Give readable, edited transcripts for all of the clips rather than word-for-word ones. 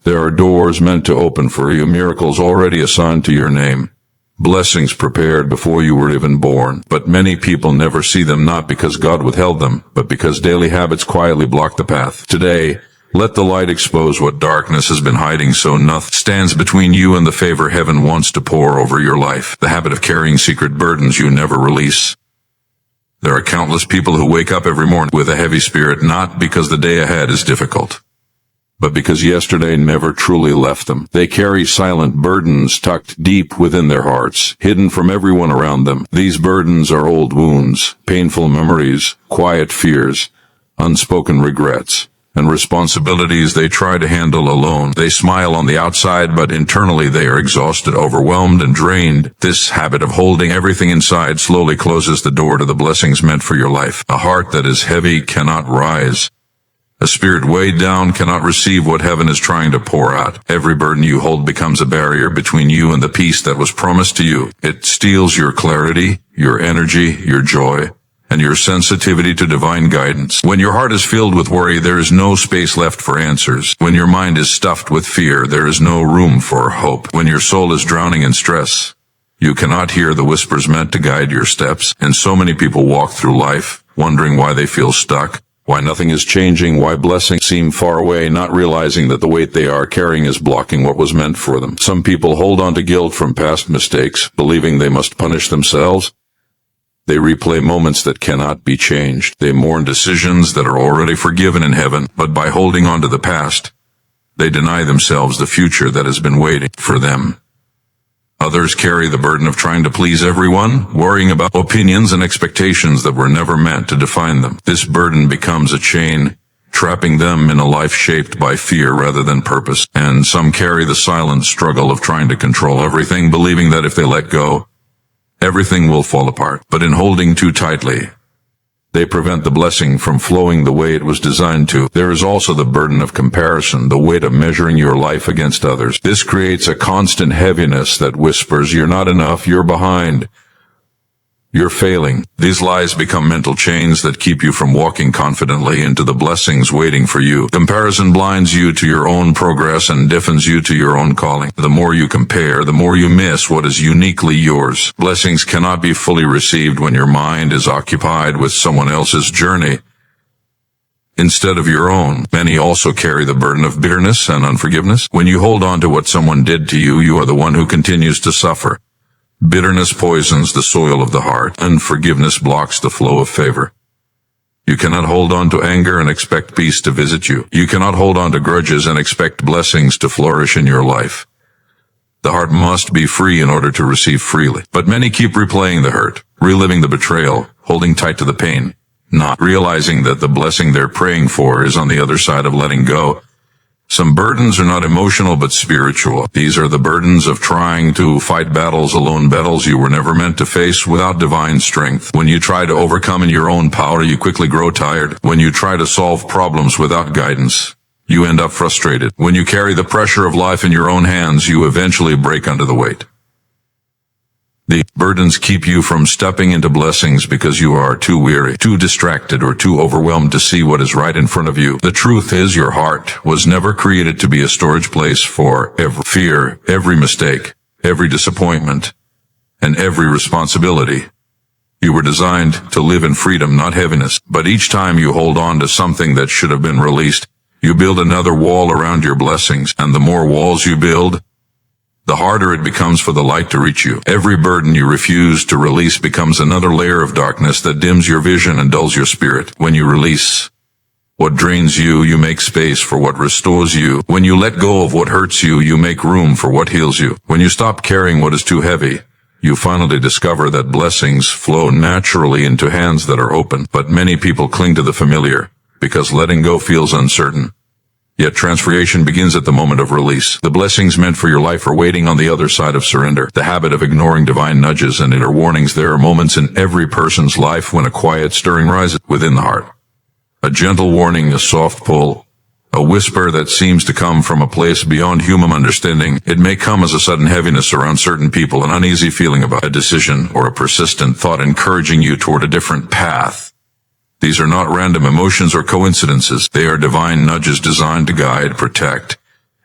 There are doors meant to open for you, miracles already assigned to your name, blessings prepared before you were even born. But many people never see them, not because God withheld them, but because daily habits quietly block the path. Today, let the light expose what darkness has been hiding so nothing stands between you and the favor heaven wants to pour over your life. The habit of carrying secret burdens you never release. There are countless people who wake up every morning with a heavy spirit, not because the day ahead is difficult, but because yesterday never truly left them. They carry silent burdens tucked deep within their hearts, hidden from everyone around them. These burdens are old wounds, painful memories, quiet fears, unspoken regrets, and responsibilities they try to handle alone. They smile on the outside, but internally they are exhausted, overwhelmed, and drained. This habit of holding everything inside slowly closes the door to the blessings meant for your life. A heart that is heavy cannot rise. A spirit weighed down cannot receive what heaven is trying to pour out. Every burden you hold becomes a barrier between you and the peace that was promised to you. It steals your clarity, your energy, your joy, and your sensitivity to divine guidance. When your heart is filled with worry, there is no space left for answers. When your mind is stuffed with fear, there is no room for hope. When your soul is drowning in stress, you cannot hear the whispers meant to guide your steps. And so many people walk through life, wondering why they feel stuck, why nothing is changing, why blessings seem far away, not realizing that the weight they are carrying is blocking what was meant for them. Some people hold on to guilt from past mistakes, believing they must punish themselves. They replay moments that cannot be changed. They mourn decisions that are already forgiven in heaven, but by holding on to the past, they deny themselves the future that has been waiting for them. Others carry the burden of trying to please everyone, worrying about opinions and expectations that were never meant to define them. This burden becomes a chain, trapping them in a life shaped by fear rather than purpose. And some carry the silent struggle of trying to control everything, believing that if they let go, everything will fall apart. But in holding too tightly, they prevent the blessing from flowing the way it was designed to. There is also the burden of comparison, the weight of measuring your life against others. This creates a constant heaviness that whispers, "You're not enough, you're behind, you're failing." These lies become mental chains that keep you from walking confidently into the blessings waiting for you. Comparison blinds you to your own progress and deafens you to your own calling. The more you compare, the more you miss what is uniquely yours. Blessings cannot be fully received when your mind is occupied with someone else's journey instead of your own. Many also carry the burden of bitterness and unforgiveness. When you hold on to what someone did to you, you are the one who continues to suffer. Bitterness poisons the soil of the heart. Unforgiveness blocks the flow of favor. You cannot hold on to anger and expect peace to visit you. You cannot hold on to grudges and expect blessings to flourish in your life. The heart must be free in order to receive freely. But many keep replaying the hurt, reliving the betrayal, holding tight to the pain, not realizing that the blessing they're praying for is on the other side of letting go. Some burdens are not emotional but spiritual. These are the burdens of trying to fight battles alone, battles you were never meant to face without divine strength. When you try to overcome in your own power, you quickly grow tired. When you try to solve problems without guidance, you end up frustrated. When you carry the pressure of life in your own hands, you eventually break under the weight. The burdens keep you from stepping into blessings because you are too weary, too distracted, or too overwhelmed to see what is right in front of you. The truth is, your heart was never created to be a storage place for every fear, every mistake, every disappointment, and every responsibility. You were designed to live in freedom, not heaviness. But each time you hold on to something that should have been released, you build another wall around your blessings, and the more walls you build, the harder it becomes for the light to reach you. Every burden you refuse to release becomes another layer of darkness that dims your vision and dulls your spirit. When you release what drains you, you make space for what restores you. When you let go of what hurts you, you make room for what heals you. When you stop carrying what is too heavy, you finally discover that blessings flow naturally into hands that are open. But many people cling to the familiar because letting go feels uncertain. Yet transformation begins at the moment of release. The blessings meant for your life are waiting on the other side of surrender. The habit of ignoring divine nudges and inner warnings. There are moments in every person's life when a quiet stirring rises within the heart. A gentle warning, a soft pull, a whisper that seems to come from a place beyond human understanding. It may come as a sudden heaviness around certain people, an uneasy feeling about a decision, or a persistent thought encouraging you toward a different path. These are not random emotions or coincidences. They are divine nudges designed to guide, protect,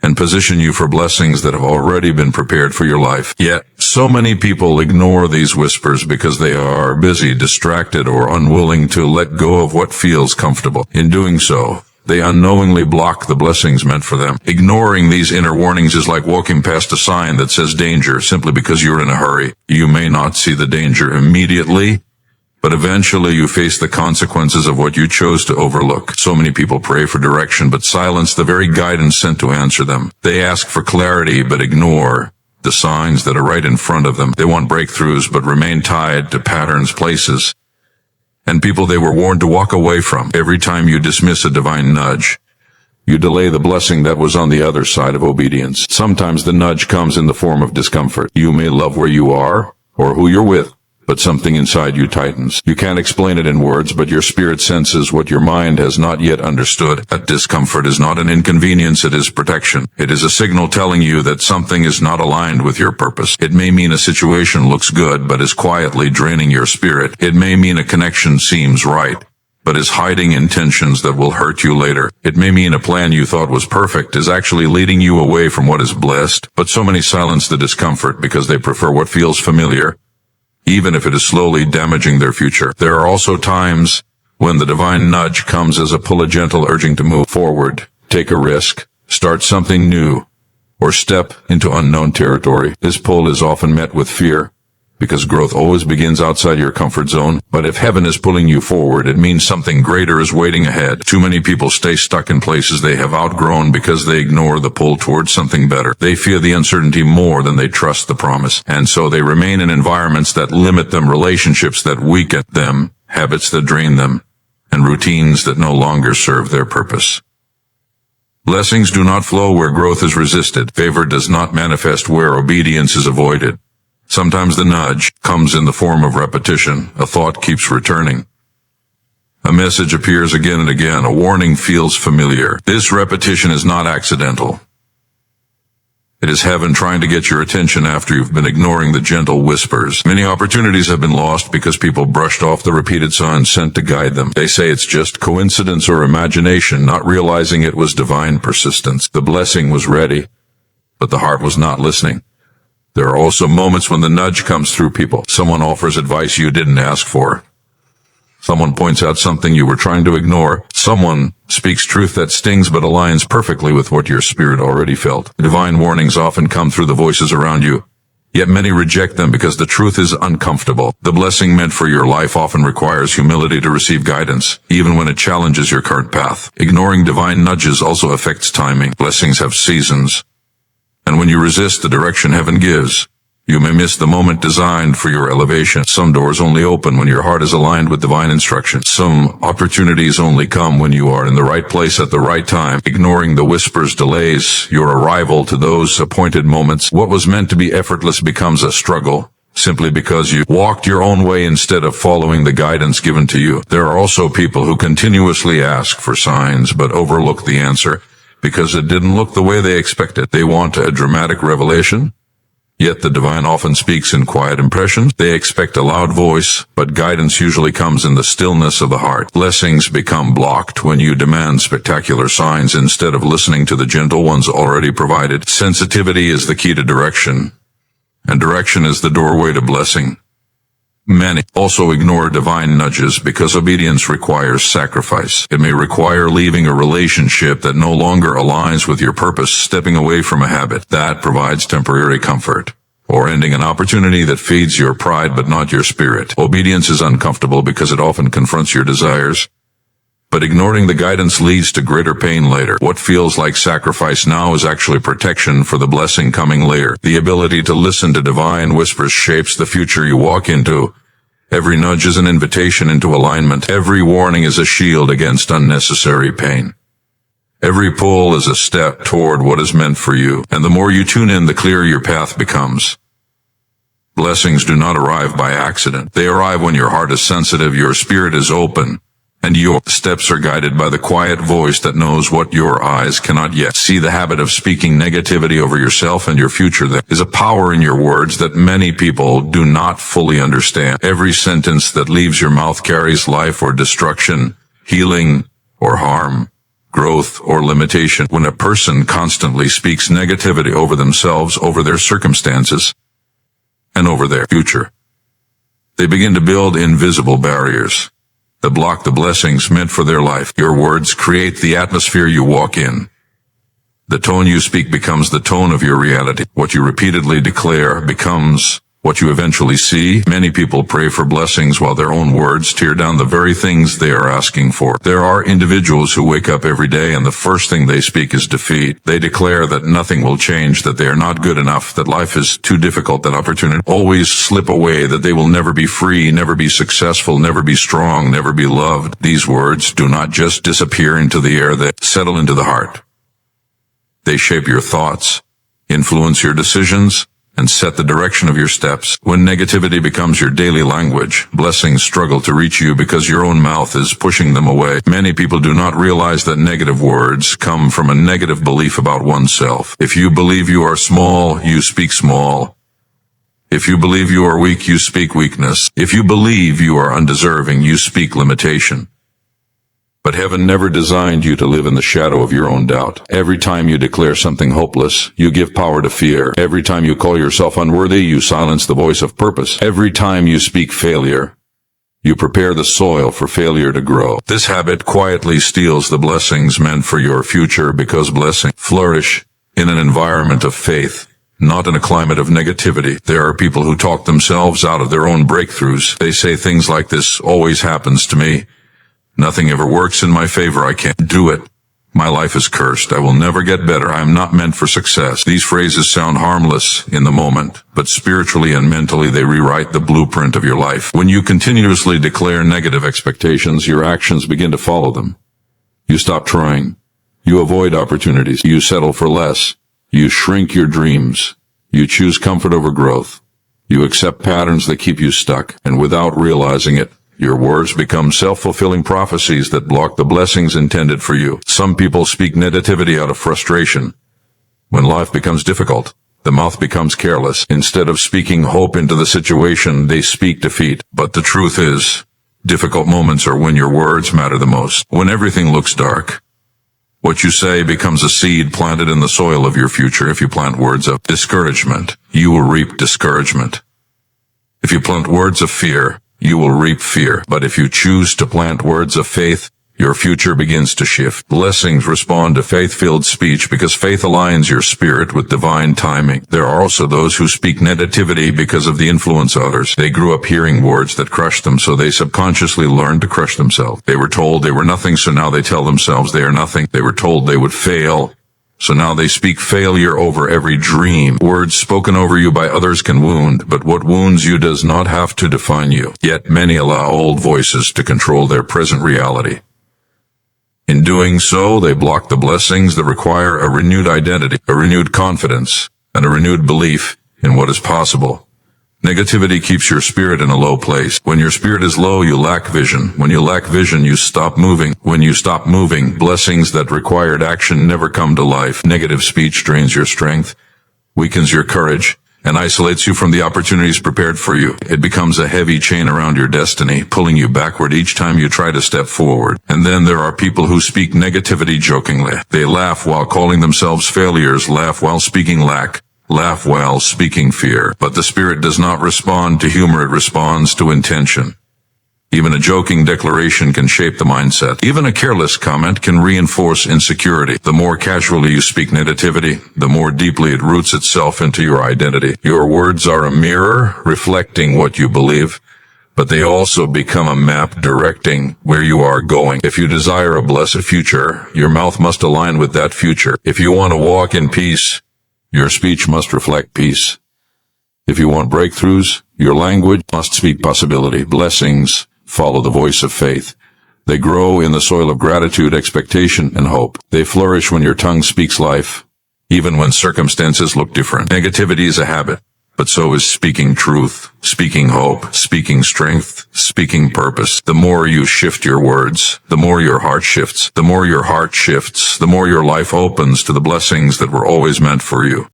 and position you for blessings that have already been prepared for your life. Yet, so many people ignore these whispers because they are busy, distracted, or unwilling to let go of what feels comfortable. In doing so, they unknowingly block the blessings meant for them. Ignoring these inner warnings is like walking past a sign that says danger simply because you're in a hurry. You may not see the danger immediately, but eventually you face the consequences of what you chose to overlook. So many people pray for direction, but silence the very guidance sent to answer them. They ask for clarity, but ignore the signs that are right in front of them. They want breakthroughs, but remain tied to patterns, places, and people they were warned to walk away from. Every time you dismiss a divine nudge, you delay the blessing that was on the other side of obedience. Sometimes the nudge comes in the form of discomfort. You may love where you are or who you're with, but something inside you tightens. You can't explain it in words, but your spirit senses what your mind has not yet understood. That discomfort is not an inconvenience, it is protection. It is a signal telling you that something is not aligned with your purpose. It may mean a situation looks good, but is quietly draining your spirit. It may mean a connection seems right, but is hiding intentions that will hurt you later. It may mean a plan you thought was perfect is actually leading you away from what is blessed. But so many silence the discomfort because they prefer what feels familiar, even if it is slowly damaging their future. There are also times when the divine nudge comes as a pull, a gentle urging to move forward, take a risk, start something new, or step into unknown territory. This pull is often met with fear, because growth always begins outside your comfort zone. But if heaven is pulling you forward, it means something greater is waiting ahead. Too many people stay stuck in places they have outgrown because they ignore the pull towards something better. They fear the uncertainty more than they trust the promise. And so they remain in environments that limit them, relationships that weaken them, habits that drain them, and routines that no longer serve their purpose. Blessings do not flow where growth is resisted. Favor does not manifest where obedience is avoided. Sometimes the nudge comes in the form of repetition. A thought keeps returning. A message appears again and again. A warning feels familiar. This repetition is not accidental. It is heaven trying to get your attention after you've been ignoring the gentle whispers. Many opportunities have been lost because people brushed off the repeated signs sent to guide them. They say it's just coincidence or imagination, not realizing it was divine persistence. The blessing was ready, but the heart was not listening. There are also moments when the nudge comes through people. Someone offers advice you didn't ask for. Someone points out something you were trying to ignore. Someone speaks truth that stings but aligns perfectly with what your spirit already felt. Divine warnings often come through the voices around you, yet many reject them because the truth is uncomfortable. The blessing meant for your life often requires humility to receive guidance, even when it challenges your current path. Ignoring divine nudges also affects timing. Blessings have seasons, and when you resist the direction heaven gives, you may miss the moment designed for your elevation. Some doors only open when your heart is aligned with divine instruction. Some opportunities only come when you are in the right place at the right time. Ignoring the whispers delays your arrival to those appointed moments. What was meant to be effortless becomes a struggle, simply because you walked your own way instead of following the guidance given to you. There are also people who continuously ask for signs but overlook the answer because it didn't look the way they expected. They want a dramatic revelation, yet the divine often speaks in quiet impressions. They expect a loud voice, but guidance usually comes in the stillness of the heart. Blessings become blocked when you demand spectacular signs instead of listening to the gentle ones already provided. Sensitivity is the key to direction, and direction is the doorway to blessing. Many also ignore divine nudges because obedience requires sacrifice. It may require leaving a relationship that no longer aligns with your purpose, stepping away from a habit that provides temporary comfort, or ending an opportunity that feeds your pride but not your spirit. Obedience is uncomfortable because it often confronts your desires, but ignoring the guidance leads to greater pain later. What feels like sacrifice now is actually protection for the blessing coming later. The ability to listen to divine whispers shapes the future you walk into. Every nudge is an invitation into alignment. Every warning is a shield against unnecessary pain. Every pull is a step toward what is meant for you, and the more you tune in, the clearer your path becomes. Blessings do not arrive by accident. They arrive when your heart is sensitive, your spirit is open, and your steps are guided by the quiet voice that knows what your eyes cannot yet see. The habit of speaking negativity over yourself and your future. There is a power in your words that many people do not fully understand. Every sentence that leaves your mouth carries life or destruction, healing or harm. growth, or limitation. When a person constantly speaks negativity over themselves, over their circumstances, and over their future, they begin to build invisible barriers that block the blessings meant for their life. Your words create the atmosphere you walk in. The tone you speak becomes the tone of your reality. What you repeatedly declare becomes what you eventually see. Many people pray for blessings while their own words tear down the very things they are asking for. There are individuals who wake up every day and the first thing they speak is defeat. They declare that nothing will change, that they are not good enough, that life is too difficult, that opportunity always slip away, that they will never be free, never be successful, never be strong, never be loved. These words do not just disappear into the air, they settle into the heart. They shape your thoughts, influence your decisions, and set the direction of your steps. When negativity becomes your daily language, blessings struggle to reach you because your own mouth is pushing them away. Many people do not realize that negative words come from a negative belief about oneself. If you believe you are small, you speak small. If you believe you are weak, you speak weakness. If you believe you are undeserving, you speak limitation. But heaven never designed you to live in the shadow of your own doubt. Every time you declare something hopeless, you give power to fear. Every time you call yourself unworthy, you silence the voice of purpose. Every time you speak failure, you prepare the soil for failure to grow. This habit quietly steals the blessings meant for your future, because blessings flourish in an environment of faith, not in a climate of negativity. There are people who talk themselves out of their own breakthroughs. They say things like, "This always happens to me. Nothing ever works in my favor. I can't do it. My life is cursed. I will never get better. I am not meant for success." These phrases sound harmless in the moment, but spiritually and mentally they rewrite the blueprint of your life. When you continuously declare negative expectations, your actions begin to follow them. You stop trying. You avoid opportunities. You settle for less. You shrink your dreams. You choose comfort over growth. You accept patterns that keep you stuck, and without realizing it, your words become self-fulfilling prophecies that block the blessings intended for you. Some people speak negativity out of frustration. When life becomes difficult, the mouth becomes careless. Instead of speaking hope into the situation, they speak defeat. But the truth is, difficult moments are when your words matter the most. When everything looks dark, what you say becomes a seed planted in the soil of your future. If you plant words of discouragement, you will reap discouragement. If you plant words of fear, you will reap fear. But if you choose to plant words of faith, your future begins to shift. Blessings respond to faith-filled speech because faith aligns your spirit with divine timing. There are also those who speak negativity because of the influence of others. They grew up hearing words that crushed them, so they subconsciously learned to crush themselves. They were told they were nothing, so now they tell themselves they are nothing. They were told they would fail, so now they speak failure over every dream. Words spoken over you by others can wound, but what wounds you does not have to define you. Yet many allow old voices to control their present reality. In doing so, they block the blessings that require a renewed identity, a renewed confidence, and a renewed belief in what is possible. Negativity keeps your spirit in a low place. When your spirit is low, you lack vision. When you lack vision, you stop moving. When you stop moving, blessings that required action never come to life. Negative speech drains your strength, weakens your courage, and isolates you from the opportunities prepared for you. It becomes a heavy chain around your destiny, pulling you backward each time you try to step forward. And then there are people who speak negativity jokingly. They laugh while calling themselves failures, laugh while speaking lack, laugh while speaking fear. But the spirit does not respond to humor, it responds to intention. Even a joking declaration can shape the mindset. Even a careless comment can reinforce insecurity. The more casually you speak negativity, the more deeply it roots itself into your identity. Your words are a mirror reflecting what you believe, but they also become a map directing where you are going. If you desire a blessed future, your mouth must align with that future. If you want to walk in peace, your speech must reflect peace. If you want breakthroughs, your language must speak possibility. Blessings follow the voice of faith. They grow in the soil of gratitude, expectation, and hope. They flourish when your tongue speaks life, even when circumstances look different. Negativity is a habit, but so is speaking truth, speaking hope, speaking strength, speaking purpose. The more you shift your words, the more your heart shifts. The more your heart shifts, the more your life opens to the blessings that were always meant for you.